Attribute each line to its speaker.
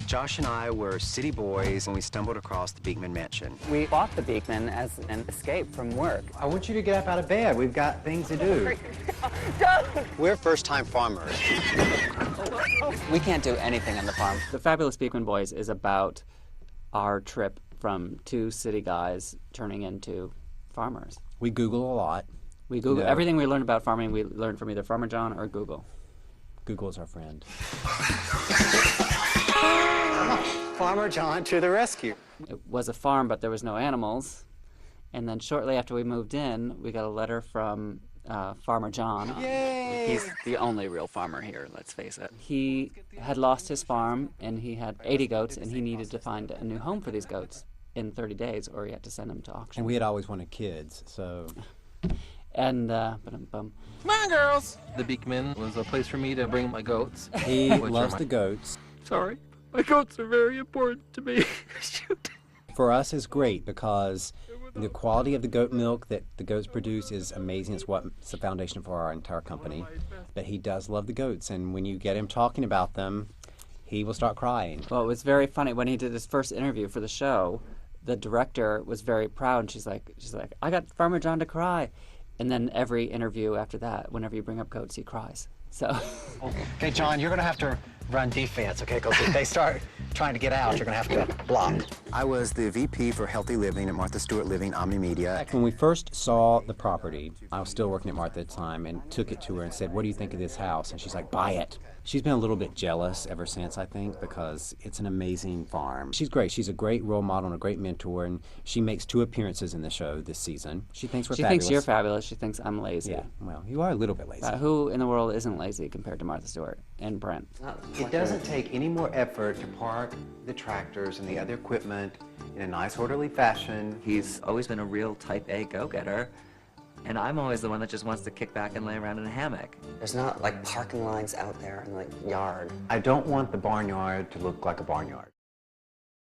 Speaker 1: Josh and I were city boys when we stumbled across the Beekman Mansion.
Speaker 2: We bought the Beekman as an escape from work.
Speaker 3: I want you to get up out of bed. We've got things to do.
Speaker 1: We're first-time farmers.
Speaker 2: We can't do anything on the farm. The Fabulous Beekman Boys is about our trip from two city guys turning into farmers.
Speaker 3: We Google a lot.
Speaker 2: We Google everything we learned about farming. We learned from either Farmer John or Google.
Speaker 3: Google is our friend.
Speaker 1: Farmer John to the rescue.
Speaker 2: It was a farm, but there was no animals. And then shortly after we moved in, we got a letter from Farmer John.
Speaker 1: Yay!
Speaker 2: He's the only real farmer here, let's face it. He had lost his farm, and he had 80 goats, and he needed to find a new home for these goats in 30 days, or he had to send them to auction.
Speaker 3: And we had always wanted kids, so...
Speaker 2: And,
Speaker 4: Come on, girls! The Beekman was a place for me to bring my goats.
Speaker 3: He loves the goats.
Speaker 4: Sorry, my goats are very important to me. Shoot.
Speaker 3: For us, it's great because the quality of the goat milk that the goats produce is amazing. It's the foundation for our entire company. But he does love the goats, and when you get him talking about them, he will start crying.
Speaker 2: well, it was very funny. When he did his first interview for the show, the director was very proud, and she's like, I got Farmer John to cry. And then every interview after that, whenever you bring up goats, he cries. So.
Speaker 1: Okay, John, you're going to have to run defense, okay? Because if they start trying to get out, you're going to have to block. I was the VP for Healthy Living at Martha Stewart Living, Omni Media.
Speaker 3: When we first saw the property, I was still working at Martha at the time, and took it to her and said, what do you think of this house? And she's like, buy it. She's been a little bit jealous ever since, I think, because it's an amazing farm. She's great. She's a great role model and a great mentor, and she makes 2 appearances in the show this season. She thinks we're fabulous.
Speaker 2: She thinks you're fabulous. She thinks I'm lazy.
Speaker 3: Yeah, well, you are a little bit lazy.
Speaker 2: Who in the world isn't lazy compared to Martha Stewart and Brent?
Speaker 1: It doesn't take any more effort to park the tractors and the other equipment in a nice, orderly fashion.
Speaker 5: He's always been a real type A go-getter, and I'm always the one that just wants to kick back and lay around in a hammock.
Speaker 6: There's not like parking lines out there in the yard.
Speaker 1: I don't want the barnyard to look like a barnyard.